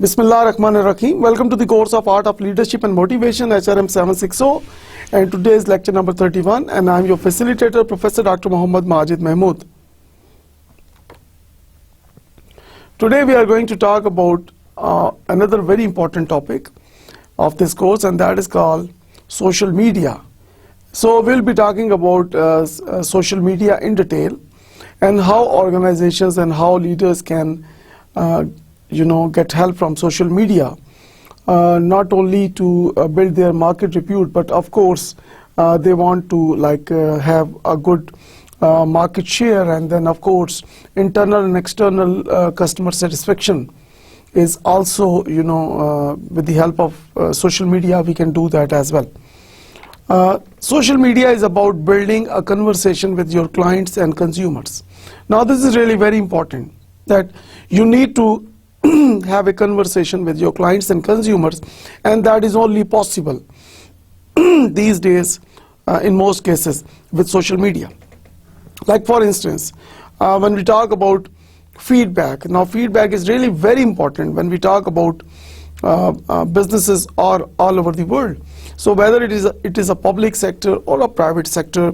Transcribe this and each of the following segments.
Bismillah ar-Rahman ar-Rahim. Welcome to the course of Art of Leadership and Motivation, HRM 760, and today is lecture number 31, and I am your facilitator, Professor Dr. Muhammad Majid Mahmood. Today we are going to talk about another very important topic of this course, and that is called social media. So we'll be talking about social media in detail and how organizations and how leaders can get help from social media, not only to build their market repute, but of course they want to have a good market share, and then of course internal and external customer satisfaction is also, with the help of social media we can do that as well. Social media is about building a conversation with your clients and consumers. Now this is really very important, that you need to have a conversation with your clients and consumers, and that is only possible these days in most cases with social media. Like for instance, when we talk about feedback, now feedback is really very important when we talk about businesses all over the world. So whether it is a public sector or a private sector,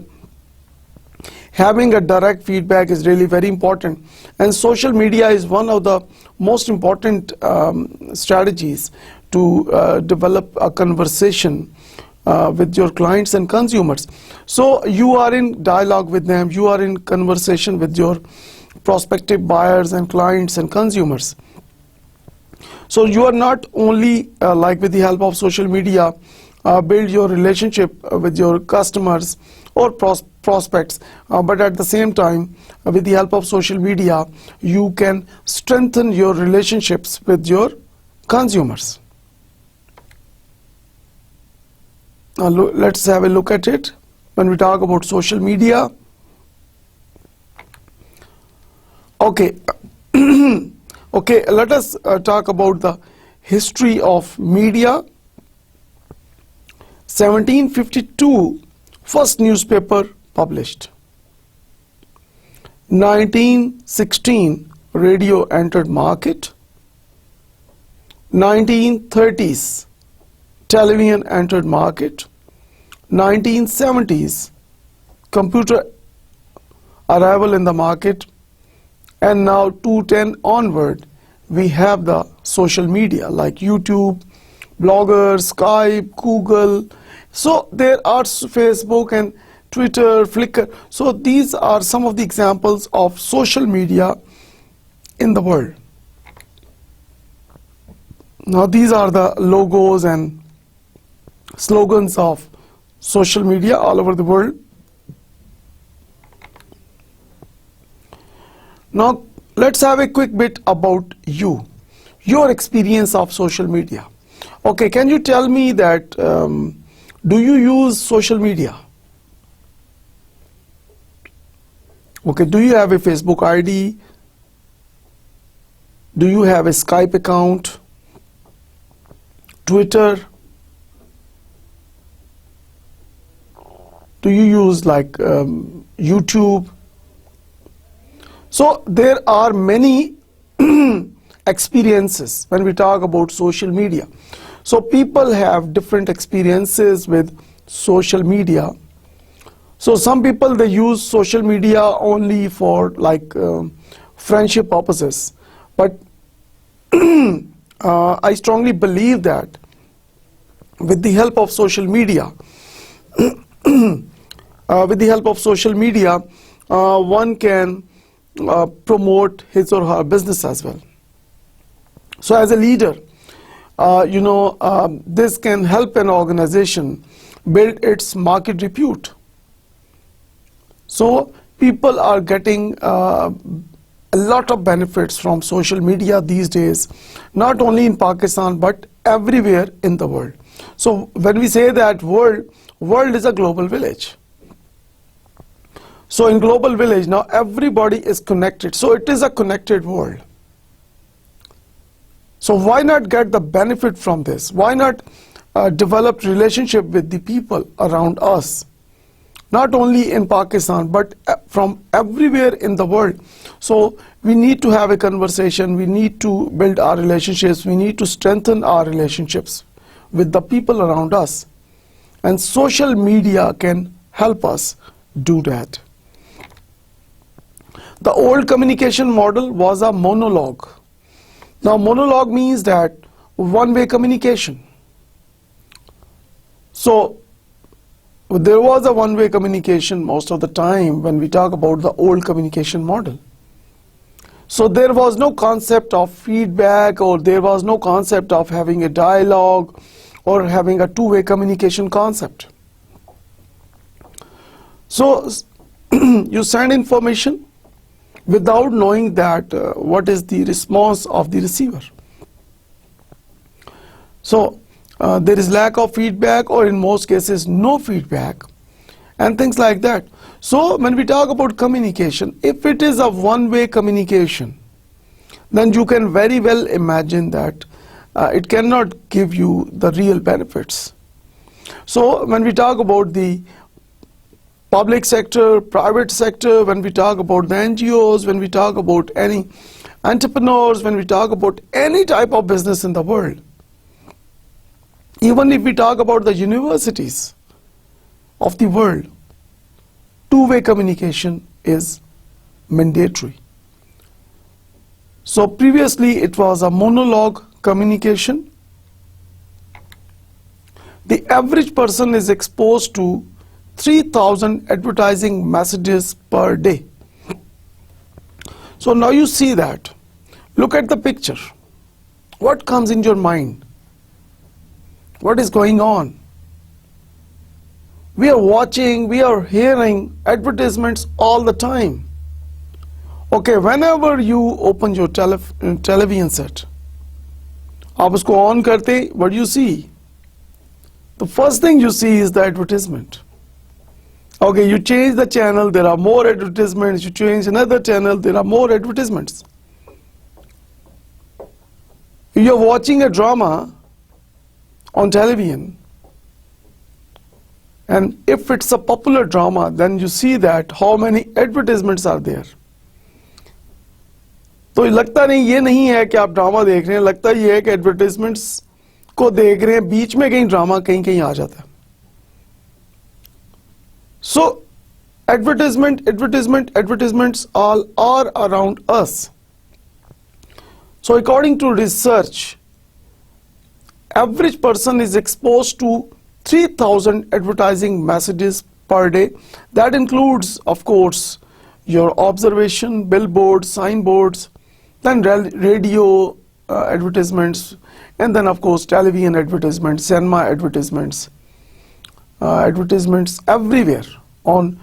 having a direct feedback is really very important, and social media is one of the most important strategies to develop a conversation with your clients and consumers. So you are in dialogue with them, you are in conversation with your prospective buyers and clients and consumers. So you are not only with the help of social media build your relationship with your customers or prospects, but at the same time with the help of social media you can strengthen your relationships with your consumers. Now let's have a look at it when we talk about social media. Okay, let us talk about the history of media. 1752 first newspaper published. 1916 radio entered market. 1930s television entered market. 1970s computer arrival in the market, and now 2010 onward we have the social media like YouTube, bloggers, Skype, Google. So there are Facebook and Twitter, Flickr. So these are some of the examples of social media in the world. Now these are the logos and slogans of social media all over the world. Now let's have a quick bit about your experience of social media. Okay, can you tell me that do you use social media? Okay, do you have a Facebook ID? Do you have a Skype account? Twitter? Do you use YouTube? So there are many experiences when we talk about social media. So people have different experiences with social media. So some people, they use social media only for friendship purposes, but I strongly believe that with the help of social media one can promote his or her business as well. So as a leader, this can help an organization build its market repute. So people are getting a lot of benefits from social media these days, not only in Pakistan but everywhere in the world. So when we say that world is a global village. So in global village, now everybody is connected. So it is a connected world. So why not get the benefit from this? Why not develop relationship with the people around us? Not only in Pakistan, but from everywhere in the world. So we need to have a conversation. We need to build our relationships. We need to strengthen our relationships with the people around us. And social media can help us do that. The old communication model was a monologue. Now, monologue means that one-way communication. So, there was a one-way communication most of the time when we talk about the old communication model. So, there was no concept of feedback, or there was no concept of having a dialogue or having a two-way communication concept. So, you send information without knowing that what is the response of the receiver. So there is lack of feedback, or in most cases no feedback, and things like that. So when we talk about communication, if it is a one-way communication, then you can very well imagine that it cannot give you the real benefits. So when we talk about the public sector, private sector, when we talk about the NGOs, when we talk about any entrepreneurs, when we talk about any type of business in the world, even if we talk about the universities of the world, two-way communication is mandatory. So previously it was a monologue communication. The average person is exposed to 3,000 advertising messages per day. So now you see that. Look at the picture. What comes in your mind? What is going on? We are watching, we are hearing advertisements all the time. Okay, whenever you open your television set, आप उसको on करते, what do you see? The first thing you see is the advertisement. Okay, you change the channel, there are more advertisements. You change another channel, there are more advertisements. You're watching a drama on television, and if it's a popular drama, then you see that how many advertisements are there. तो लगता नहीं, ये नहीं है कि आप drama देख रहे हैं, लगता ये है कि एडवर्टाइजमेंट्स को देख रहे हैं, बीच में कहीं ड्रामा कहीं कहीं आ जाता है. So advertisements all are around us. So according to research, average person is exposed to 3,000 advertising messages per day. That includes, of course, your observation, billboards, signboards, then radio advertisements, and then of course television advertisements, cinema advertisements, advertisements everywhere on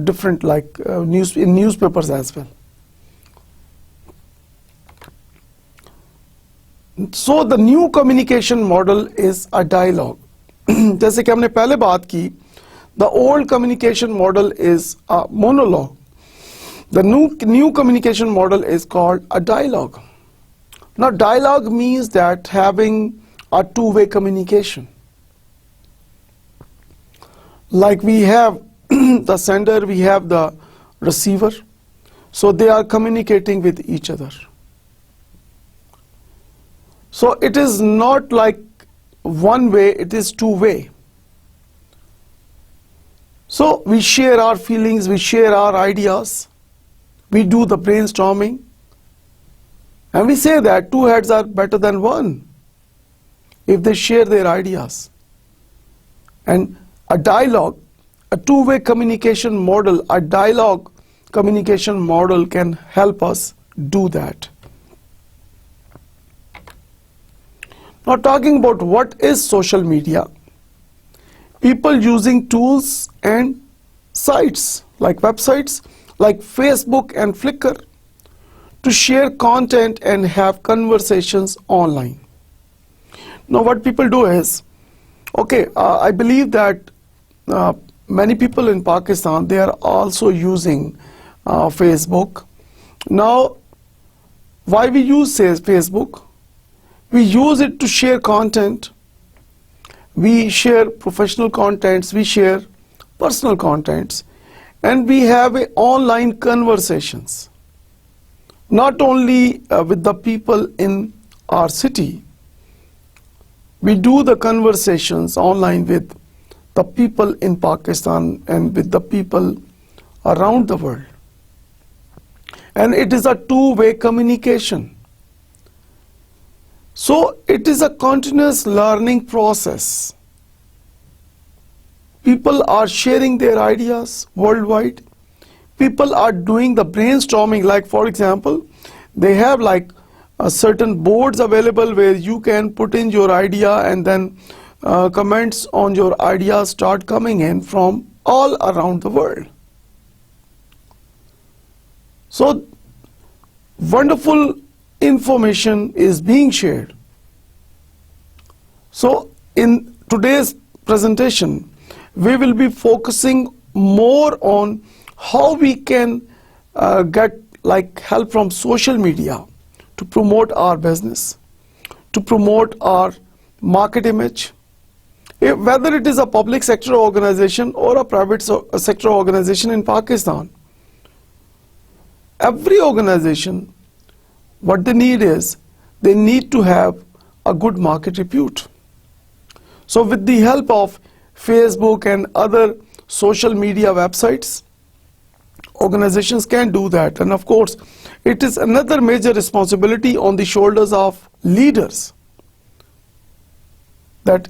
different in newspapers as well. So the new communication model is a dialogue. जैसे कि हमने पहले बात की, the old communication model is a monologue. The new communication model is called a dialogue. Now dialogue means that having a two-way communication. Like we have the sender, we have the receiver, so they are communicating with each other. So it is not like one way, it is two-way. So we share our feelings, we share our ideas, we do the brainstorming, and we say that two heads are better than one if they share their ideas. And a dialogue, a two-way communication model, a dialogue communication model can help us do that. Now talking about what is social media, people using tools and sites like websites like Facebook and Flickr to share content and have conversations online. Now what people do is, Okay, I believe that many people in Pakistan, they are also using Facebook. Now, why we use Facebook? We use it to share content. We share professional contents, we share personal contents, and we have online conversations. Not only with the people in our city, we do the conversations online with the people in Pakistan and with the people around the world. And it is a two-way communication. So it is a continuous learning process. People are sharing their ideas worldwide. People are doing the brainstorming, like for example, they have like certain boards available where you can put in your idea and then comments on your ideas start coming in from all around the world. So wonderful information is being shared. So in today's presentation, we will be focusing more on how we can get like help from social media to promote our business, to promote our market image. Whether it is a public sector organization or a private sector organization in Pakistan, every organization, what they need is, they need to have a good market repute. So with the help of Facebook and other social media websites, organizations can do that. And of course, it is another major responsibility on the shoulders of leaders, that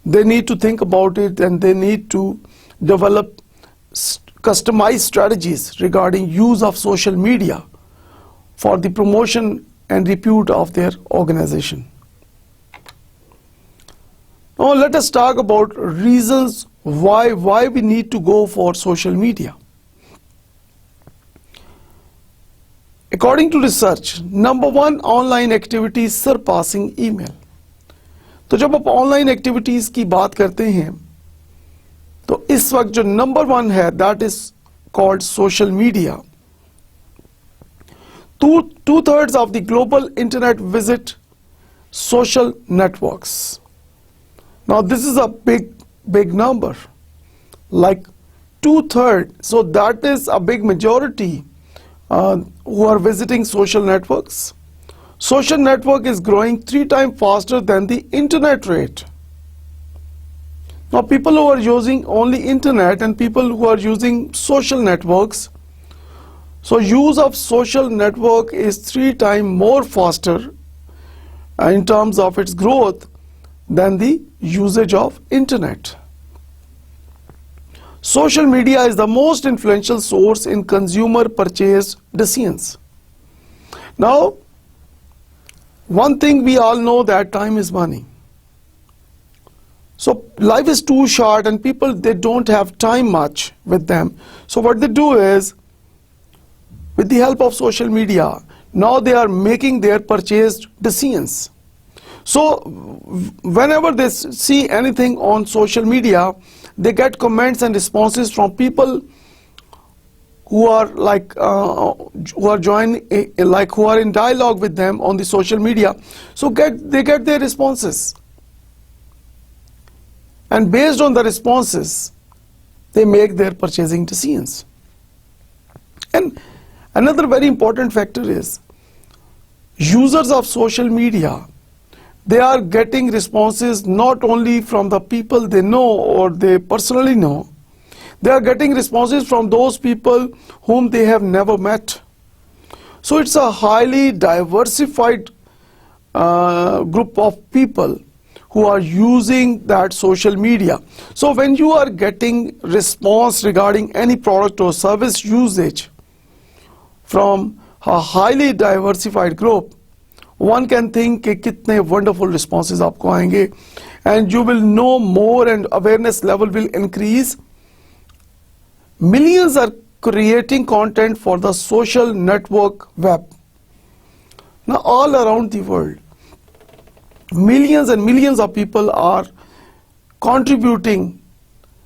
they need to think about it and they need to develop customized strategies regarding use of social media for the promotion and repute of their organization. Now let us talk about reasons why we need to go for social media. According to research, number one online activity is surpassing email. तो जब आप online activities की बात करते हैं तो इस वक्त जो नंबर वन है that is called social media. 2/3 of the global internet visit social networks. Now this is a big number, like 2/3. So that is a big majority who are visiting social networks. Social network is growing 3 times faster than the internet rate. Now people who are using only internet and people who are using social networks, so use of social network is 3 times more faster in terms of its growth than the usage of internet. Social media is the most influential source in consumer purchase decisions. Now, one thing we all know that time is money. So life is too short and people, they don't have time much with them. So what they do is, with the help of social media, now they are making their purchase decisions. So whenever they see anything on social media, they get comments and responses from people who are like who are in dialogue with them on the social media. So they get their responses, and based on the responses they make their purchasing decisions. And another very important factor is, users of social media, they are getting responses not only from the people they know or they personally know, they are getting responses from those people whom they have never met. So it's a highly diversified group of people who are using that social media. So when you are getting response regarding any product or service usage from a highly diversified group, one can think कि कितने wonderful responses आपको आएंगे, and you will know more and awareness level will increase. Millions are creating content for the social network web. Now all around the world, millions and millions of people are contributing,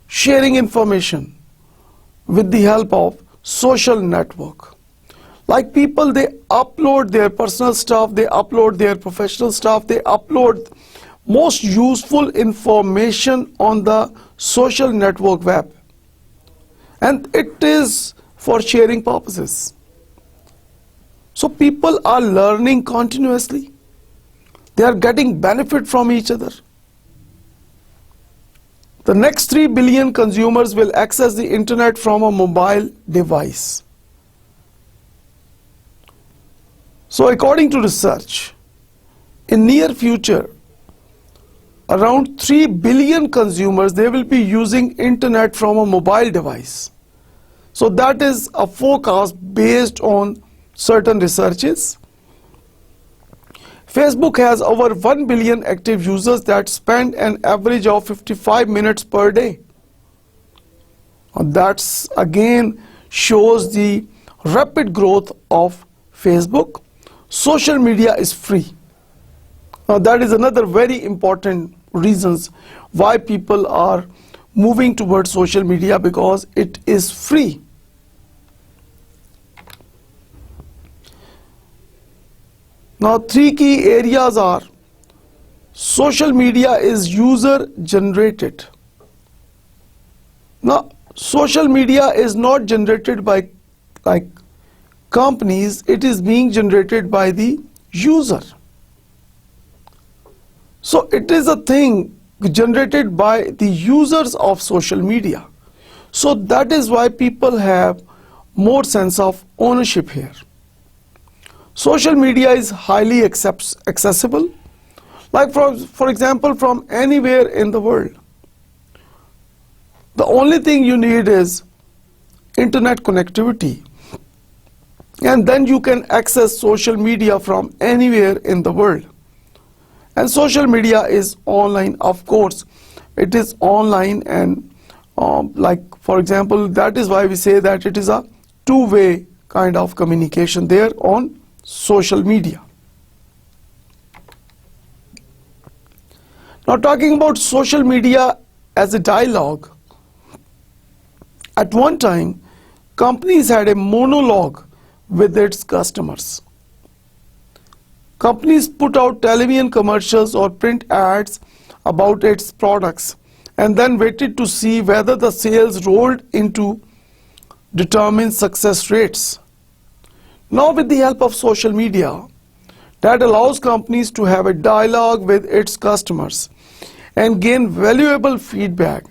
sharing information with the help of social network. Like people, they upload their personal stuff, they upload their professional stuff, they upload most useful information on the social network web. And it is for sharing purposes. So people are learning continuously. They are getting benefit from each other. The next 3 billion consumers will access the internet from a mobile device. So according to research, in near future, around 3 billion consumers, they will be using internet from a mobile device. So that is a forecast based on certain researches. Facebook has over 1 billion active users that spend an average of 55 minutes per day. That's again shows the rapid growth of Facebook. Social media is free. Now that is another very important reasons why people are moving towards social media, because it is free. Now 3 key areas are: social media is user generated. Now social media is not generated by like companies, it is being generated by the user. So it is a thing generated by the users of social media. So that is why people have more sense of ownership here. Social media is highly accessible, like for example from anywhere in the world. The only thing you need is internet connectivity, and then you can access social media from anywhere in the world. And social media is online, of course. It is online, and like for example, that is why we say that it is a two-way kind of communication there on social media. Now talking about social media as a dialogue, at one time companies had a monologue with its customers. Companies put out television commercials or print ads about its products and then waited to see whether the sales rolled into determine success rates. Now with the help of social media, that allows companies to have a dialogue with its customers and gain valuable feedback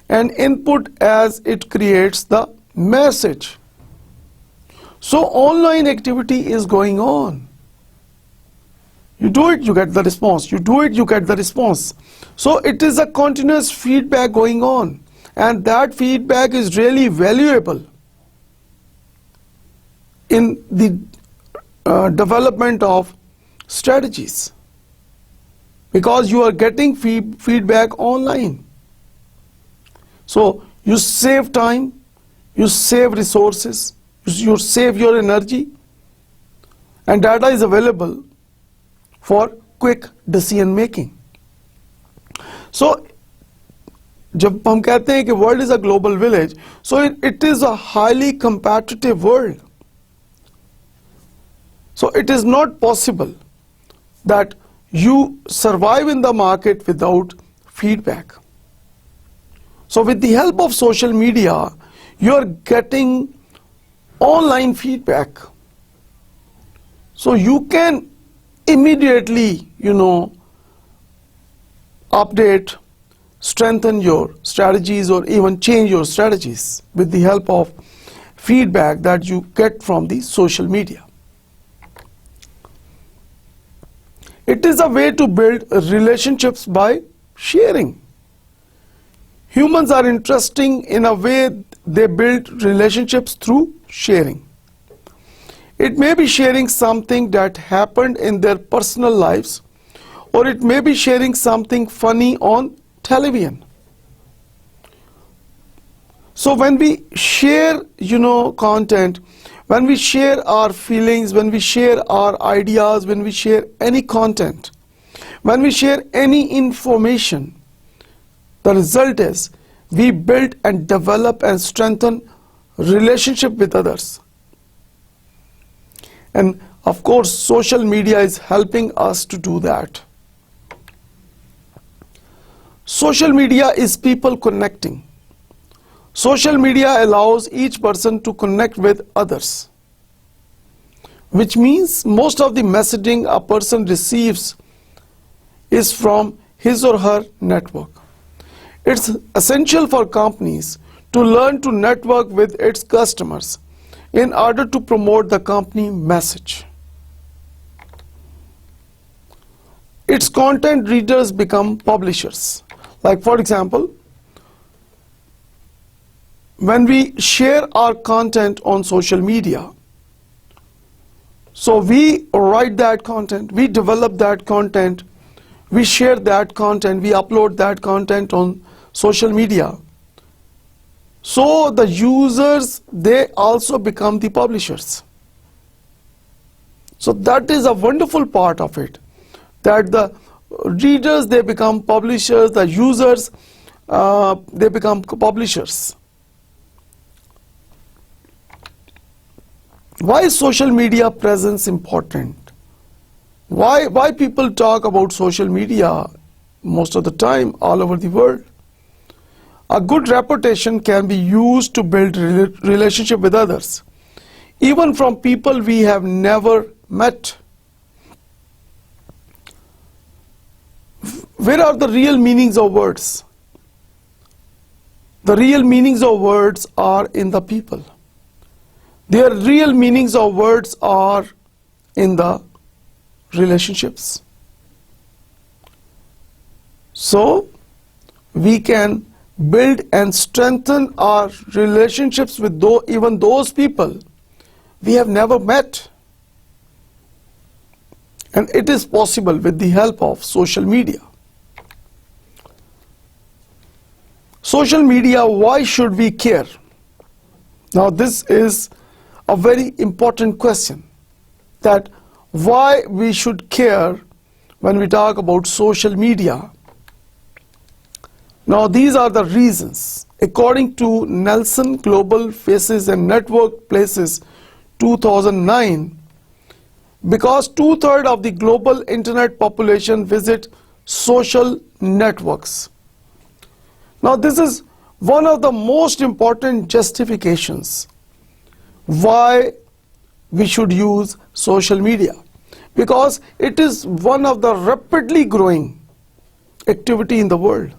and input as it creates the message. So online activity is going on. You do it, you get the response. You do it, you get the response. So it is a continuous feedback going on, and that feedback is really valuable in the development of strategies, because you are getting feedback online. So you save time, you save resources, you save your energy, and data is available for quick decision making. So जब हम कहते हैं कि world is a global village, so it is a highly competitive world. So it is not possible that you survive in the market without feedback. So with the help of social media, you are getting online feedback. So you can immediately, update, strengthen your strategies, or even change your strategies with the help of feedback that you get from the social media. It is a way to build relationships by sharing. Humans are interesting in a way they build relationships through sharing. It may be sharing something that happened in their personal lives, or it may be sharing something funny on television. So when we share, content, when we share our feelings, when we share our ideas, when we share any content, when we share any information, the result is we build and develop and strengthen relationship with others. And of course, social media is helping us to do that. Social media is people connecting. Social media allows each person to connect with others, which means most of the messaging a person receives is from his or her network. It's essential for companies to learn to network with its customers in order to promote the company message. Its content readers become publishers. Like for example, when we share our content on social media, so we write that content, we develop that content, we share that content, we upload that content on social media. So the users, they also become the publishers. So that is a wonderful part of it, that the readers, they become publishers, the users, they become publishers. Why is social media presence important? Why people talk about social media most of the time all over the world? A good reputation can be used to build relationship with others, even from people we have never met. Where are the real meanings of words? The real meanings of words are in the people. Their real meanings of words are in the relationships. So we can build and strengthen our relationships with even those people we have never met. And it is possible with the help of social media. Social media, why should we care? Now this is a very important question, that why we should care when we talk about social media. Now these are the reasons. According to Nelson Global Faces and Network Places 2009, because 2/3 of the global internet population visit social networks. Now this is one of the most important justifications why we should use social media, because it is one of the rapidly growing activity in the world.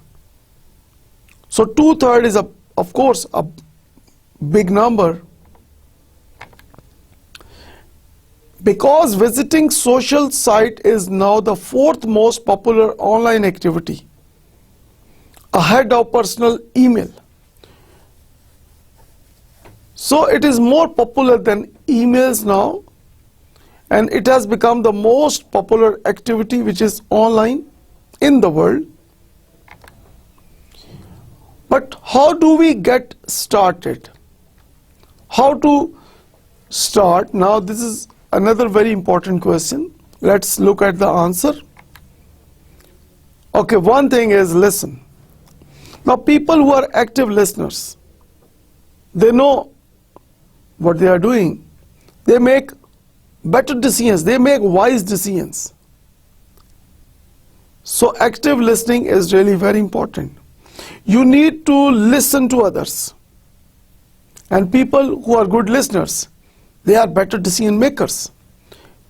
So 2/3 is of course a big number. Because visiting social site is now the 4th most popular online activity, ahead of personal email. So it is more popular than emails now, and it has become the most popular activity which is online in the world. But how do we get started? How to start? Now this is another very important question. Let's look at the answer. Okay, one thing is listen. Now people who are active listeners, they know what they are doing. They make better decisions. They make wise decisions. So active listening is really very important. You need to listen to others. And people who are good listeners, they are better decision makers.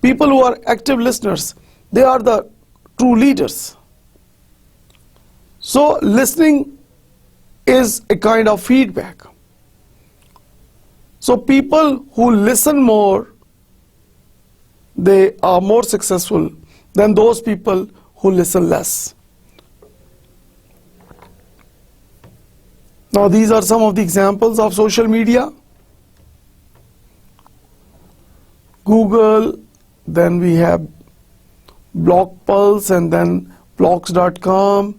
People who are active listeners, they are the true leaders. So listening is a kind of feedback. So people who listen more, they are more successful than those people who listen less. Now these are some of the examples of social media. Google, then we have BlogPulse, and then blogs.com,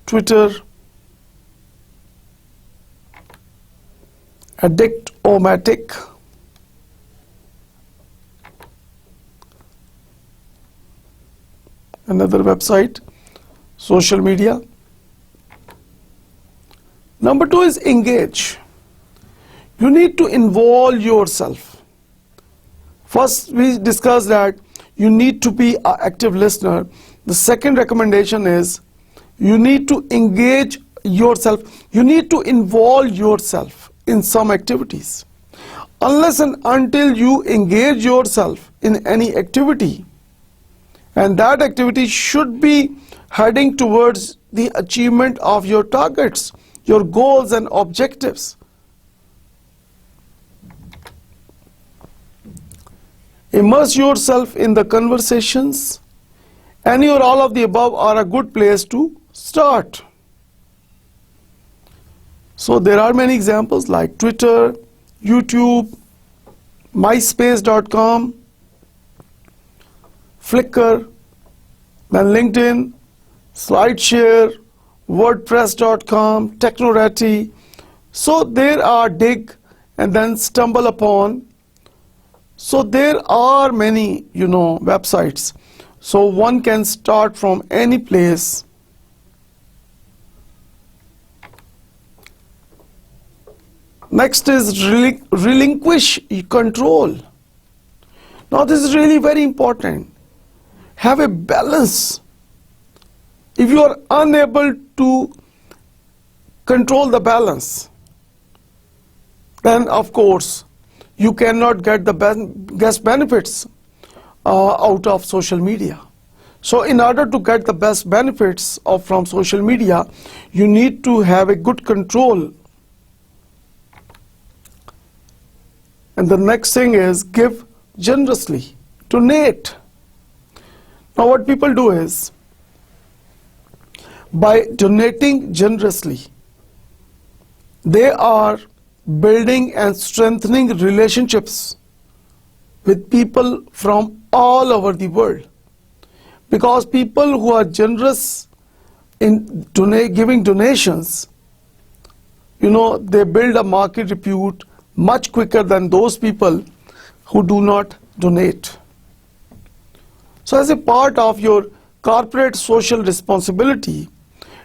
Twitter, Addictomatic, another website, social media. Number two is engage. You need to involve yourself. First, we discussed that you need to be an active listener. The second recommendation is you need to engage yourself. You need to involve yourself in some activities. Unless and until you engage yourself in any activity, and that activity should be heading towards the achievement of your targets, your goals and objectives. Immerse yourself in the conversations. Any or all of the above are a good place to start. So there are many examples like Twitter, YouTube, myspace.com, Flickr, then LinkedIn, SlideShare, WordPress.com, Technorati. So there are Dig and then Stumble Upon. So there are many, websites. So one can start from any place. Next is relinquish control. Now this is really very important. Have a balance. If you are unable to control the balance, then of course you cannot get the best benefits out of social media. So in order to get the best benefits from social media, you need to have a good control. And the next thing is give generously, donate. Now what people do is, by donating generously, they are building and strengthening relationships with people from all over the world. Because people who are generous in giving donations, they build a market repute much quicker than those people who do not donate. So as a part of your corporate social responsibility,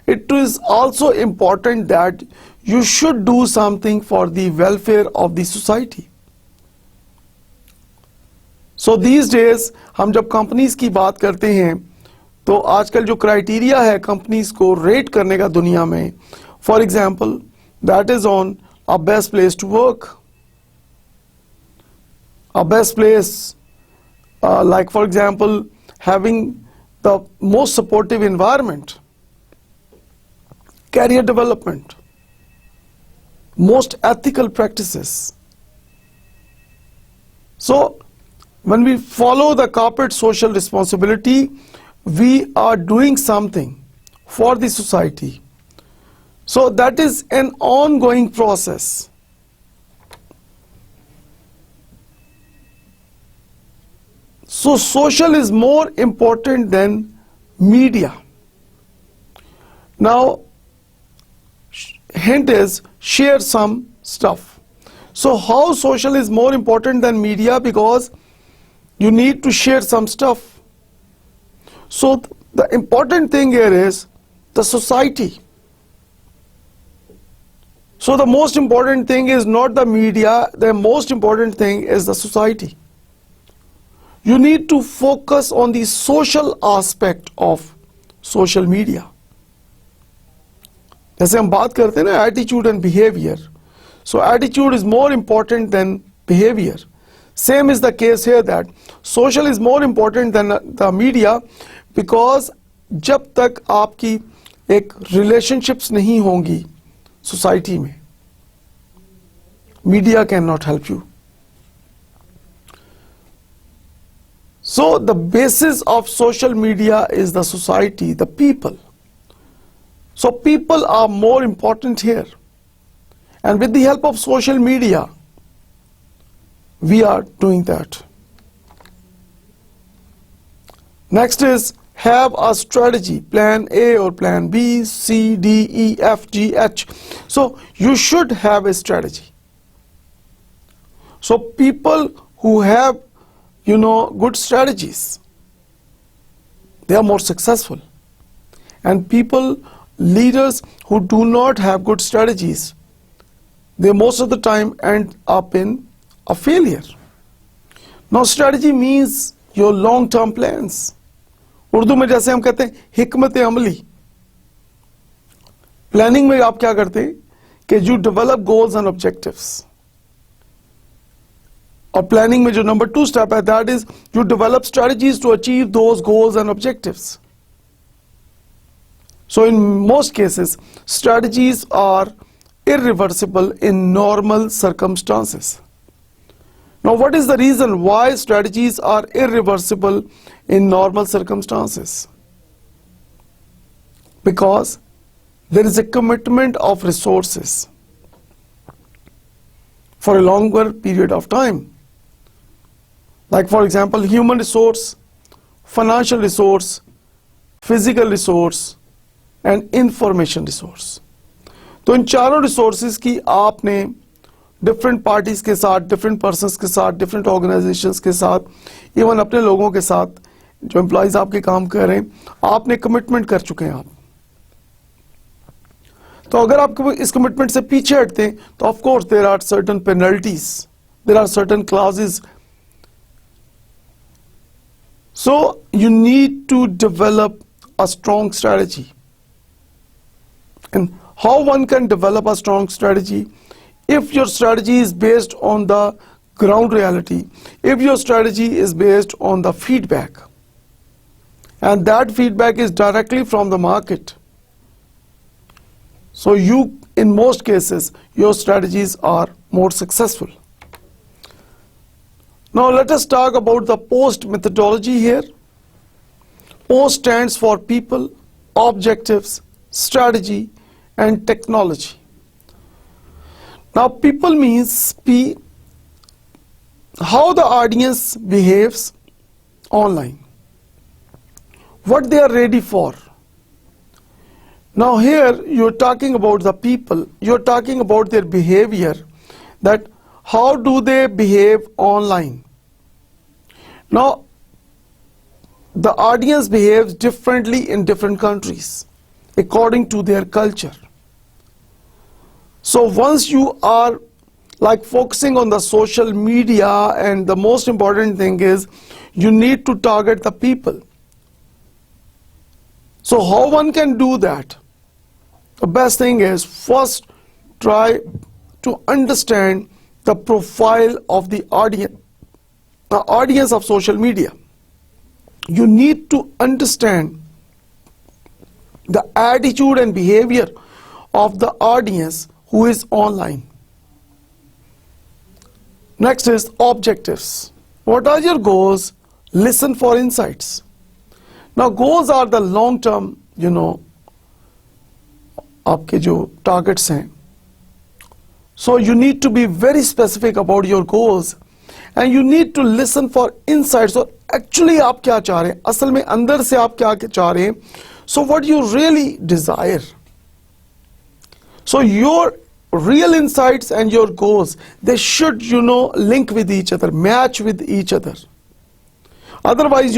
it is also important that you should do something for the welfare of the society. So these days, हम जब companies की बात करते हैं, तो आजकल जो criteria है कंपनीज को रेट करने का दुनिया में, for example, that is on a best place to work, a best place, like for example, having the most supportive environment, career development, most ethical practices. So when we follow the corporate social responsibility, we are doing something for the society. So that is an ongoing process. So social is more important than media. Now, hint is share some stuff. So how social is more important than media? Because you need to share some stuff. So the important thing here is the society. So the most important thing is not the media, the most important thing is the society. You need to focus on the social aspect of social media. जैसे हम बात करते हैं ना attitude and behavior. So attitude is more important than behavior. Same is the case here that social is more important than the media, because जब तक आपकी एक relationships नहीं होंगी society में, media cannot help you. So the basis of social media is the society, the people. So people are more important here. And with the help of social media, we are doing that. Next is have a strategy, plan A or plan B, C, D, E, F, G, H. So you should have a strategy. So people who have good strategies, they are more successful. And people, leaders who do not have good strategies, they most of the time end up in a failure. Now strategy means your long-term plans. Urdu में जैसे हम कहते हैं हिकमत अमली. Planning में आप क्या करते हैं कि you develop goals and objectives. और प्लानिंग में जो नंबर 2 स्टेप है, that is you develop strategies to achieve those goals and objectives. So in most cases, strategies are irreversible in normal circumstances. Now what is the reason why strategies are irreversible in normal circumstances? Because there is a commitment of resources for a longer period of time. Like for example, human resource, financial resource, physical resource and information resource. तो इन चारों resources की आपने different parties के साथ, different persons के साथ, different organisations के साथ, इवन अपने लोगों के साथ जो एम्प्लॉइज आपके काम कर रहे हैं, आपने कमिटमेंट कर चुके हैं आप. तो अगर आप इस कमिटमेंट से पीछे हटते हैं तो of course there are certain penalties, there are certain clauses. So you need to develop a strong strategy. And how one can develop a strong strategy? If your strategy is based on the ground reality, if your strategy is based on the feedback, and that feedback is directly from the market, so you, in most cases, your strategies are more successful. Now let us talk about the POST methodology here. POST stands for people, objectives, strategy and technology. Now people means how the audience behaves online, what they are ready for. Now here you're talking about the people, you're talking about their behavior, that how do they behave online. Now the audience behaves differently in different countries according to their culture. So once you are like focusing on the social media, and the most important thing is you need to target the people. So how one can do that? The best thing is first try to understand the profile of the audience of social media. You need to understand the attitude and behavior of the audience who is online. Next is objectives. What are your goals? Listen for insights. Now goals are the long term, आपके जो targets हैं. So you need to be very specific about your goals and you need to listen for insights. और actually आप क्या चाह रहे हैं, असल में अंदर से आप क्या चाह रहे हैं. So what you really desire. So your real insights and your goals, they should, link with each other, match with each other. Otherwise,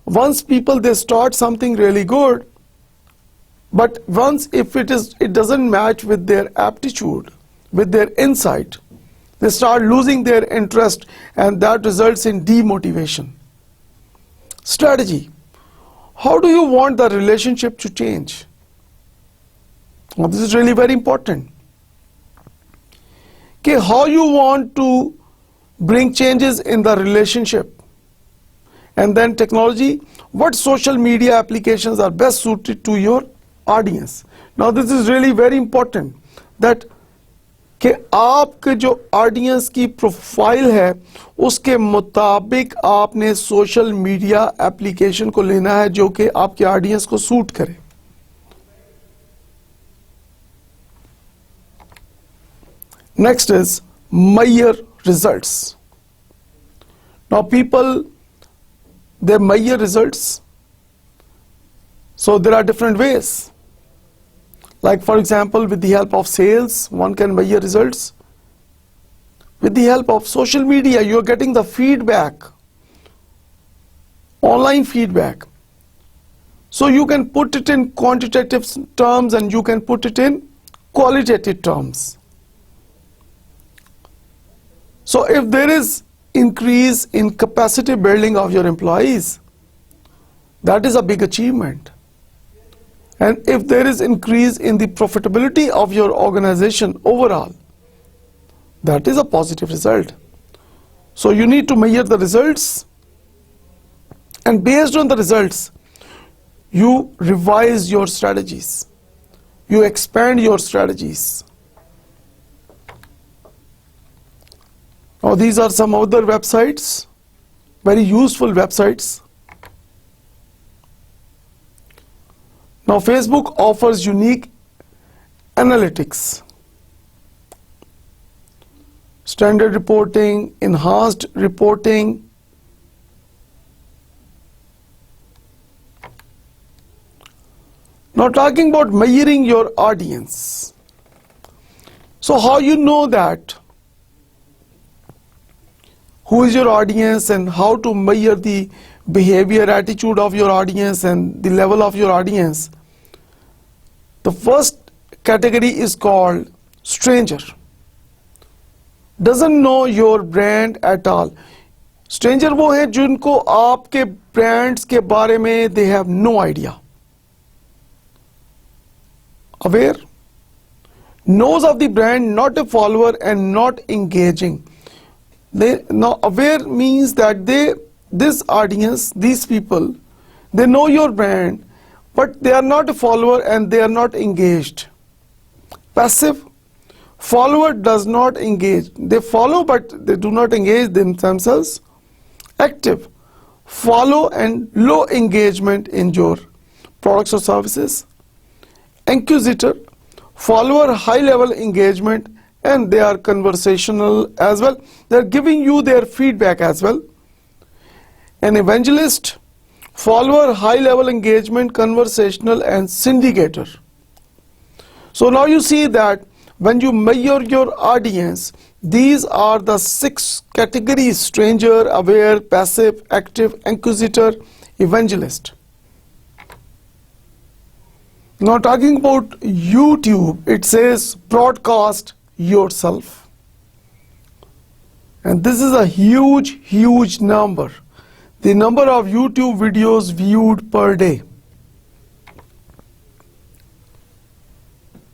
once people, they start something really good, but once if it doesn't match with their aptitude, with their insight, they start losing their interest and that results in demotivation. Strategy. How do you want the relationship to change? Now, this is really very important. Okay, how you want to bring changes in the relationship. And then technology, what social media applications are best suited to your audience. Now this is really very important that कि आपके जो audience की profile है उसके मुताबिक आपने social media application को लेना है जो कि आपके ऑडियंस को सूट करे. Next is measure results. Now people, they measure results. So there are different ways. Like for example, with the help of sales, one can measure results. With the help of social media, you are getting the feedback, online feedback. So you can put it in quantitative terms and you can put it in qualitative terms. So if there is increase in capacity building of your employees, that is a big achievement. And if there is increase in the profitability of your organization overall, that is a positive result. So you need to measure the results, and based on the results, you revise your strategies. You expand your strategies. Now these are some other websites, very useful websites. Now Facebook offers unique analytics, standard reporting, enhanced reporting. Now talking about measuring your audience. So how you know that who is your audience and how to measure the behavior, attitude of your audience and the level of your audience? The first category is called stranger. Doesn't know your brand at all. Stranger वो है जिनको आपके brands के बारे में they have no idea. Aware, knows of the brand, not a follower and not engaging. Now aware means that this audience, these people, they know your brand, but they are not a follower and they are not engaged. Passive, follower does not engage. They follow but they do not engage themselves. Active, follow and low engagement in your products or services. Inquisitor, follower, high level engagement, and they are conversational as well. They are giving you their feedback as well. An evangelist, follower, high level engagement, conversational, and syndicator. So now you see that when you measure your audience, these are the 6 categories: stranger, aware, passive, active, inquisitor, evangelist. Now talking about YouTube, it says broadcast yourself. And this is a huge number. The number of YouTube videos viewed per day.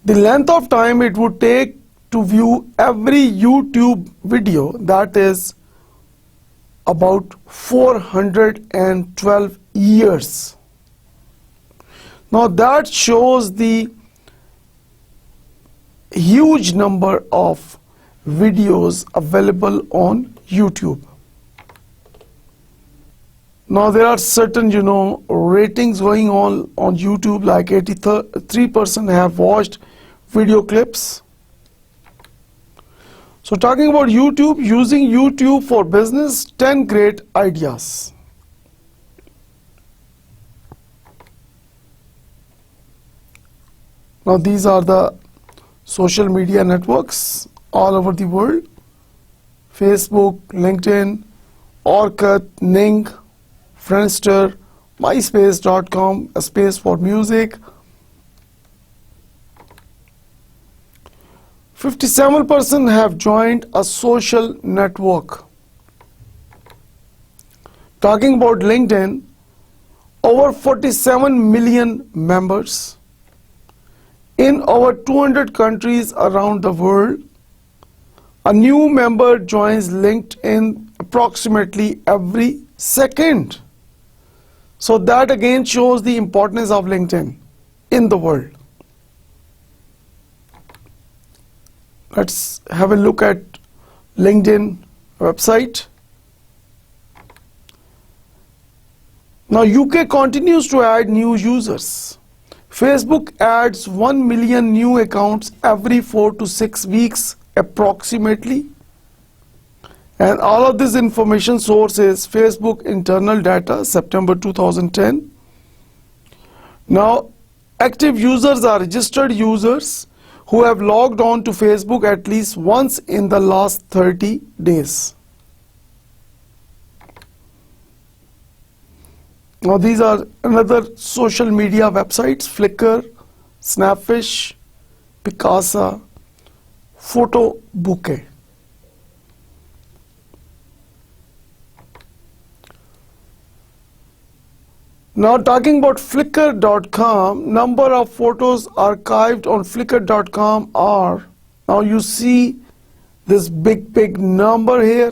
The length of time it would take to view every YouTube video, that is about 412 years. Now that shows the huge number of videos available on YouTube. Now there are certain, ratings going on YouTube, like 83% have watched video clips. So talking about YouTube, using YouTube for business, 10 great ideas. Now these are the social media networks all over the world: Facebook, LinkedIn, Orkut, Ning, Friendster, MySpace.com, a space for music. 57% have joined a social network. Talking about LinkedIn, over 47 million members. In over 200 countries around the world, a new member joins LinkedIn approximately every second. So that again shows the importance of LinkedIn in the world. Let's have a look at LinkedIn website. Now UK continues to add new users. Facebook adds 1 million new accounts every 4 to 6 weeks approximately. And all of this information source is Facebook internal data, September 2010. Now, active users are registered users who have logged on to Facebook at least once in the last 30 days. Now these are another social media websites: Flickr, Snapfish, Picasa, Photo Bouquet. Now talking about Flickr.com, number of photos archived on Flickr.com are, now you see this big number here.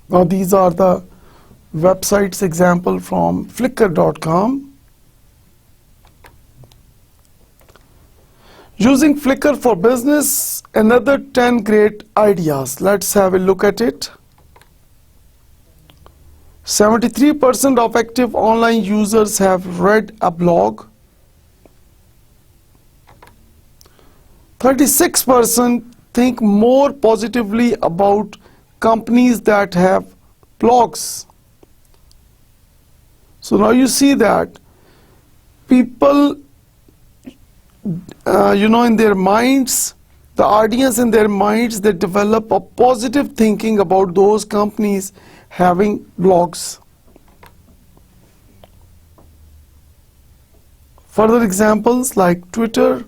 Now these are the websites example from Flickr.com. Using Flickr for business, another 10 great ideas. Let's have a look at it. 73% of active online users have read a blog. 36% think more positively about companies that have blogs. So now you see that people, in their minds, the audience in their minds, they develop a positive thinking about those companies having blogs. Further examples like Twitter.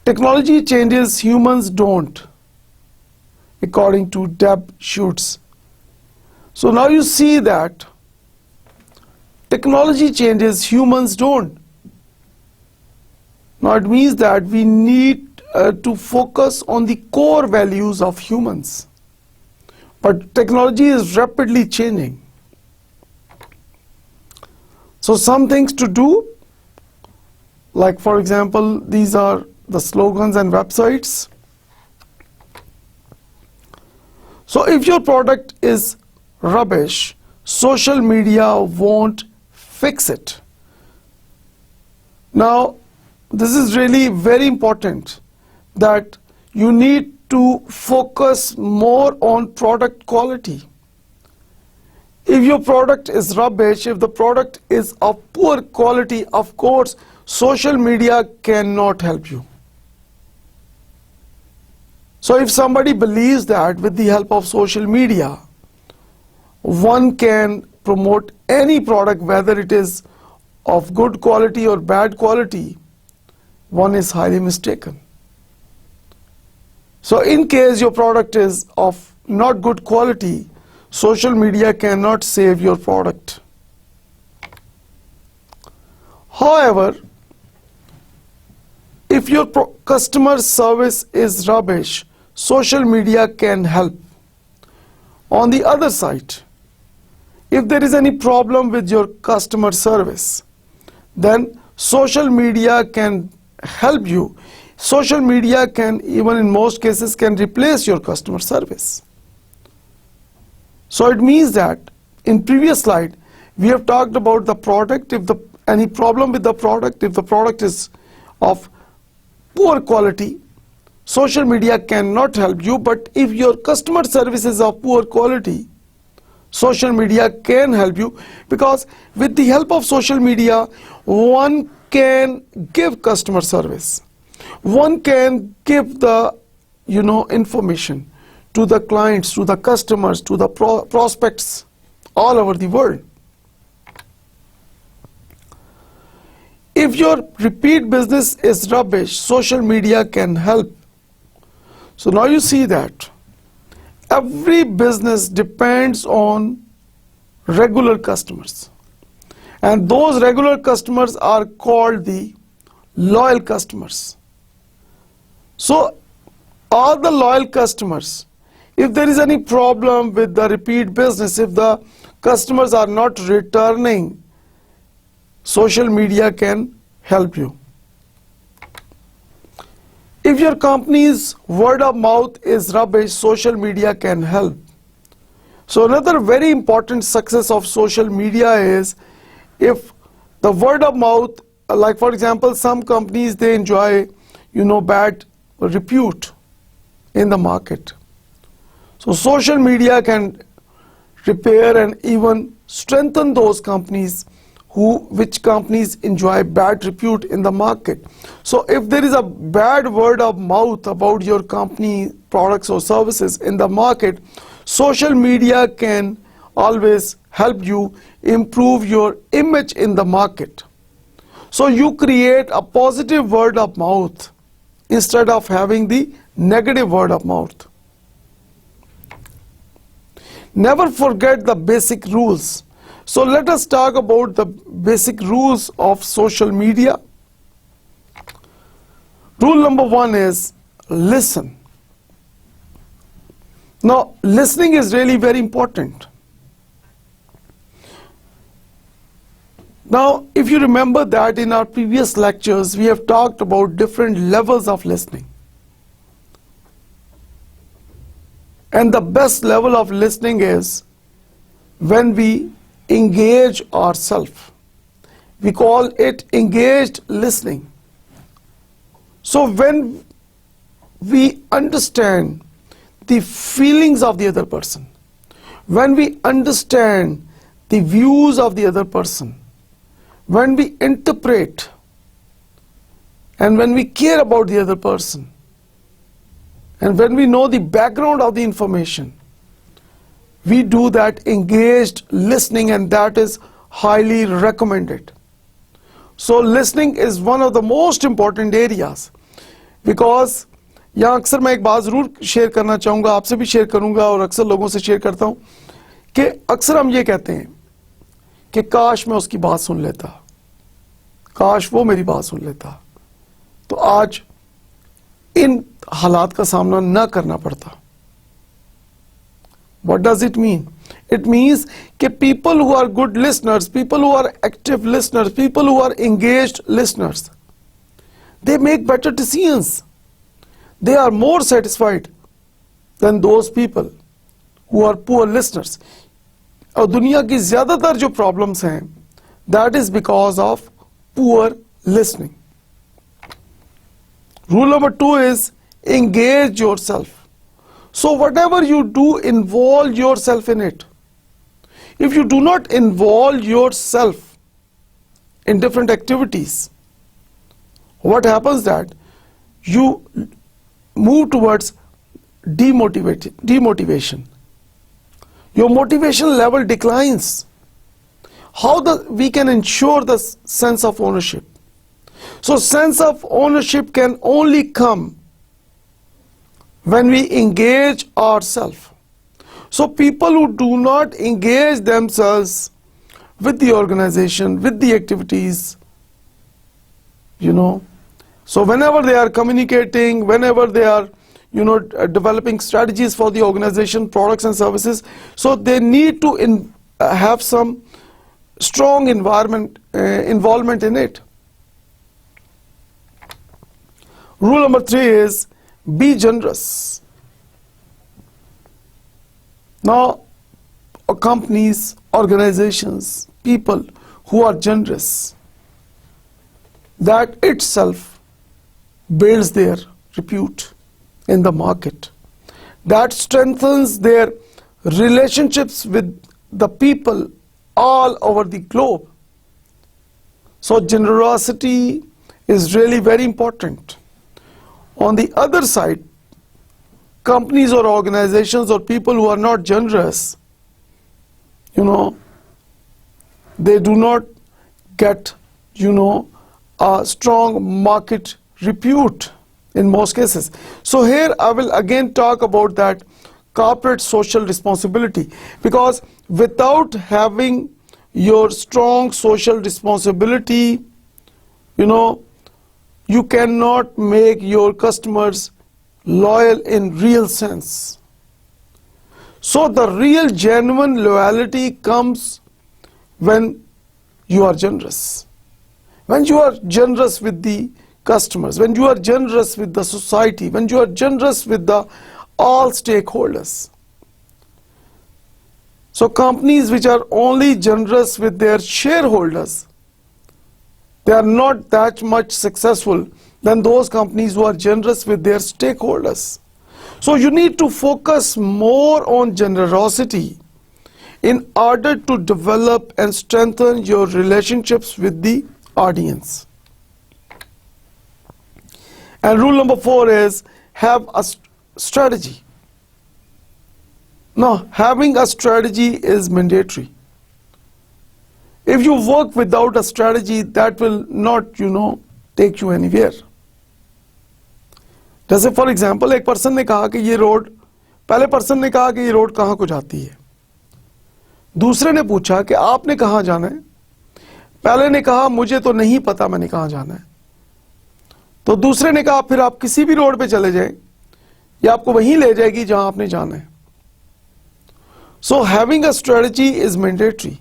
Technology changes, humans don't, according to Deb Schutz. So now you see that technology changes, humans don't. Now it means that we need to focus on the core values of humans. But technology is rapidly changing. So some things to do, like for example, these are the slogans and websites. So if your product is rubbish, social media won't fix it. Now, this is really very important that you need to focus more on product quality. If your product is rubbish, if the product is of poor quality, of course, social media cannot help you. So if somebody believes that with the help of social media, one can promote any product, whether it is of good quality or bad quality, one is highly mistaken. So in case your product is of not good quality, social media cannot save your product. However, if your customer service is rubbish, social media can help. On the other side, if there is any problem with your customer service, then social media can help you. Social media can, even in most cases, can replace your customer service. So it means that in previous slide, we have talked about the product. If any problem with the product, if the product is of poor quality, social media cannot help you. But if your customer service is of poor quality, social media can help you, because with the help of social media, one can give customer service. One can give the information to the clients, to the customers, to the prospects all over the world. If your repeat business is rubbish, social media can help. So now you see that every business depends on regular customers. And those regular customers are called the loyal customers. So all the loyal customers, if there is any problem with the repeat business, if the customers are not returning, social media can help you. If your company's word of mouth is rubbish, social media can help. So another very important success of social media is if the word of mouth, like for example, some companies, they enjoy, bad repute in the market. So social media can repair and even strengthen those companies which companies enjoy bad repute in the market. So if there is a bad word of mouth about your company products or services in the market, social media can always help you improve your image in the market. So you create a positive word of mouth instead of having the negative word of mouth. Never forget the basic rules. So let us talk about the basic rules of social media. Rule number 1 is listen. Now, listening is really very important. Now, if you remember that in our previous lectures, we have talked about different levels of listening. And the best level of listening is when we engage ourselves. We call it engaged listening. So when we understand the feelings of the other person, when we understand the views of the other person, when we interpret and when we care about the other person, and when we know the background of the information, we do that engaged listening, and that is highly recommended. So listening is one of the most important areas, because यहाँ अक्सर मैं एक बात ज़रूर share करना चाहूँगा, आपसे भी शेयर करूँगा और अक्सर लोगों से शेयर करता हूँ कि अक्सर हम ये कहते हैं कि काश मैं उसकी बात सुन लेता, काश वो मेरी बात सुन लेता, तो आज इन हालात का सामना न करना पड़ता. What does it mean? It means that people who are good listeners, people who are active listeners, people who are engaged listeners, they make better decisions. They are more satisfied than those people who are poor listeners. और दुनिया की ज़्यादातर जो problems हैं, that is because of poor listening. Rule number 2 is engage yourself. So whatever you do, involve yourself in it. If you do not involve yourself in different activities, what happens that you move towards demotivation. Your motivation level declines. How we can ensure the sense of ownership? So sense of ownership can only come when we engage ourselves. So people who do not engage themselves with the organization, with the activities, so whenever they are communicating, whenever they are developing strategies for the organization, products and services, so they need to have some strong involvement in it. Rule number 3 is be generous. Now, companies, organizations, people who are generous, that itself builds their repute in the market. That strengthens their relationships with the people all over the globe. So generosity is really very important. On the other side, companies or organizations or people who are not generous, they do not get, a strong market repute in most cases. So here I will again talk about that corporate social responsibility, because without having your strong social responsibility, you cannot make your customers loyal in real sense. So the real genuine loyalty comes when you are generous. When you are generous with the customers, when you are generous with the society, when you are generous with the all stakeholders. So companies which are only generous with their shareholders, they are not that much successful than those companies who are generous with their stakeholders. So you need to focus more on generosity in order to develop and strengthen your relationships with the audience. And rule number 4 is have a strategy. Now, having a strategy is mandatory. If you work without a strategy, that will not, take you anywhere. जैसे for example एक person ने कहा कि ये road, पहले person ने कहा कि ये रोड कहाँ को जाती है, दूसरे ने पूछा कि आपने कहाँ जाना है, पहले ने कहा मुझे तो नहीं पता मैंने कहाँ जाना है, तो दूसरे ने कहा फिर आप किसी भी रोड पे चले जाएं, ये आपको वहीं ले जाएगी जहां आपने जाना है. So having a strategy is mandatory.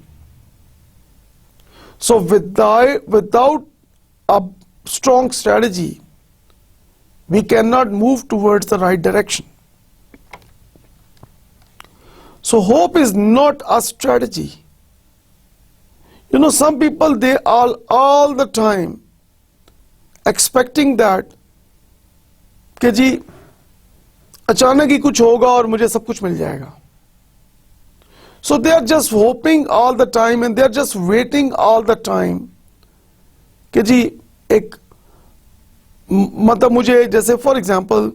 So without a strong strategy, we cannot move towards the right direction. So hope is not a strategy. Some people, they are all the time expecting that कि जी अचानक ही कुछ होगा और मुझे सब कुछ मिल जाएगा. So they are just hoping all the time and they are just waiting all the time कि जी एक मतलब मुझे, जैसे फॉर एग्जाम्पल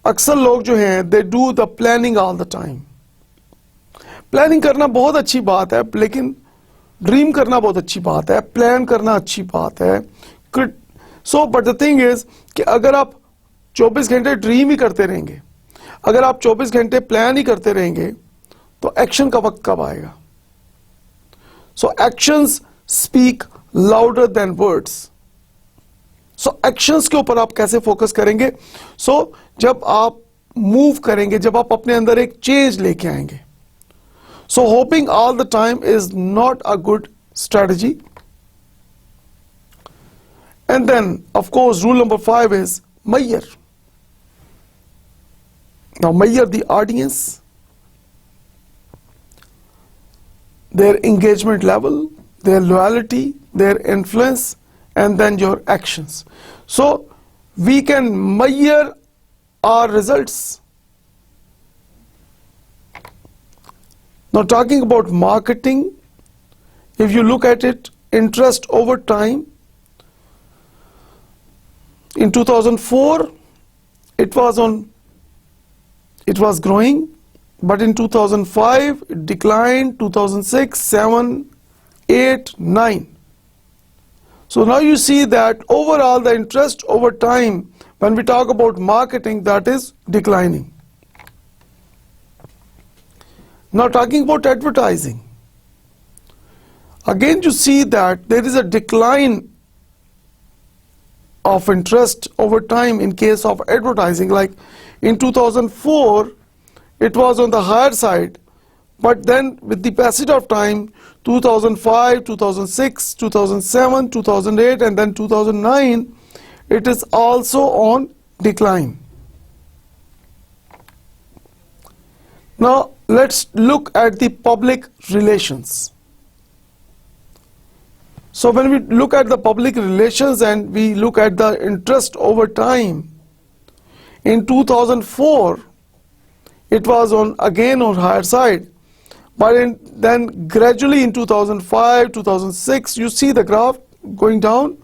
अक्सर लोग जो हैं they do the planning all the time. Planning करना बहुत अच्छी बात है, लेकिन ड्रीम करना बहुत अच्छी बात है, प्लान करना अच्छी बात है. So but the thing is कि अगर आप 24 घंटे ड्रीम ही करते रहेंगे, अगर आप 24 घंटे प्लान ही करते रहेंगे, तो एक्शन का वक्त कब आएगा? So actions speak louder than words. So actions के ऊपर आप कैसे फोकस करेंगे? सो जब आप मूव करेंगे, जब आप अपने अंदर एक चेंज लेके आएंगे. सो hopping all the time is not a good strategy. And then, of course, rule number 5 is measure. Now, measure the audience, their engagement level, their loyalty, their influence, and then your actions. So, we can measure our results. Now, talking about marketing, if you look at it, interest over time, in 2004, it was growing, but in 2005 it declined. 2006, 7, 8, 9. So now you see that overall the interest over time, when we talk about marketing, that is declining. Now talking about advertising, again you see that there is a decline of interest over time in case of advertising. Like in 2004 it was on the higher side, but then with the passage of time, 2005, 2006, 2007, 2008 and then 2009, it is also on decline. Now let's look at the public relations. So when we look at the public relations and we look at the interest over time, in 2004 it was again on higher side, but then gradually in 2005, 2006 you see the graph going down.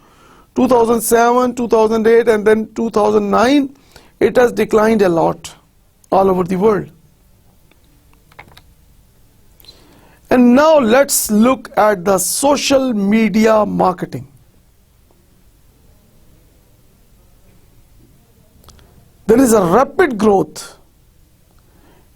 2007, 2008 and then 2009 it has declined a lot all over the world. And now let's look at the social media marketing. There is a rapid growth.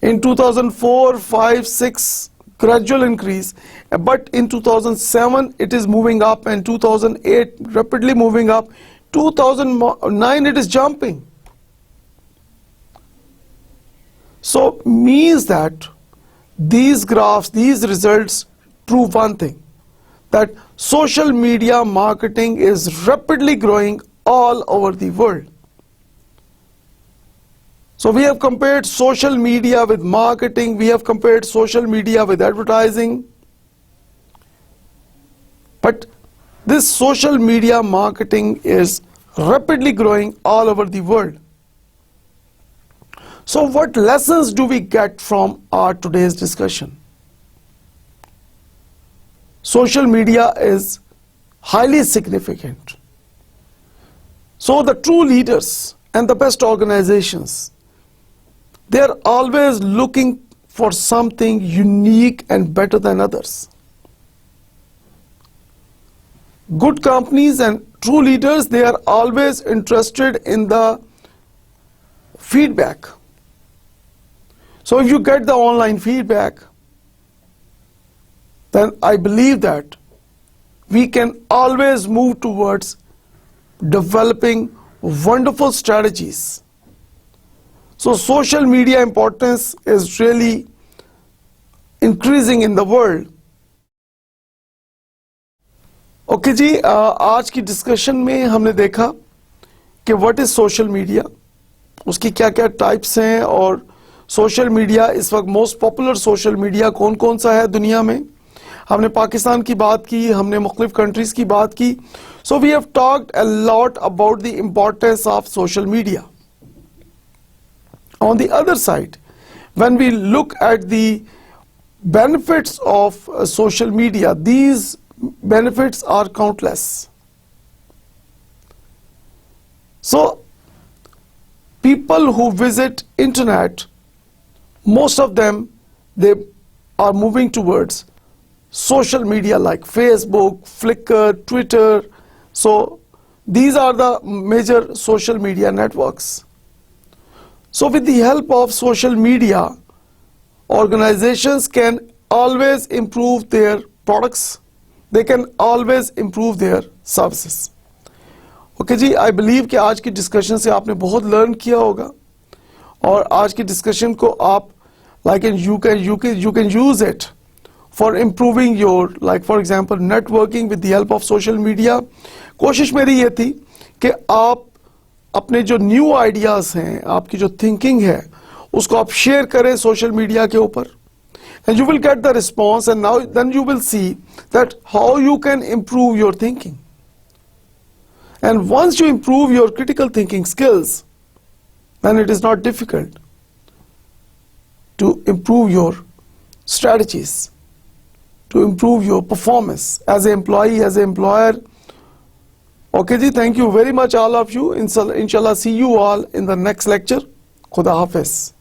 In 2004, 5, 6, gradual increase, but in 2007 it is moving up, and 2008 rapidly moving up, 2009 it is jumping. So means that these graphs, these results prove one thing, that social media marketing is rapidly growing all over the world. So we have compared social media with marketing, we have compared social media with advertising, but this social media marketing is rapidly growing all over the world. So what lessons do we get from our today's discussion? Social media is highly significant. So the true leaders and the best organizations, they are always looking for something unique and better than others. Good companies and true leaders, they are always interested in the feedback. So if you get the online feedback, then I believe that we can always move towards developing wonderful strategies. So social media importance is really increasing in the world. Okay जी, आज की discussion में हमने देखा कि what is social media, उसकी क्या क्या टाइप्स हैं, और सोशल मीडिया इस वक्त मोस्ट पॉपुलर सोशल मीडिया कौन कौन सा है दुनिया में. हमने पाकिस्तान की बात की, हमने मुख्तलिफ कंट्रीज की बात की. So we have talked a lot about the importance of social media. On the other side, when we look at the benefits of social media, these benefits are countless. So people who visit internet, most of them, they are moving towards social media like Facebook, Flickr, Twitter. So these are the major social media networks. So with the help of social media, organizations can always improve their products. They can always improve their services. Okay जी, I believe कि आज की discussion से आपने बहुत learn किया होगा, और आज की डिस्कशन को आप you can use it for improving your, like for example, networking with the help of social media. कोशिश मेरी ये थी कि आप अपने जो न्यू आइडियाज हैं, आपकी जो थिंकिंग है, उसको आप शेयर करें सोशल मीडिया के ऊपर, and you will get the response, and now then you will see that how you can improve your thinking. And once you improve your critical thinking skills, then it is not difficult to improve your strategies, to improve your performance as an employee, as an employer. Okay ji, thank you very much all of you. Inshallah see you all in the next lecture. Khuda Hafiz.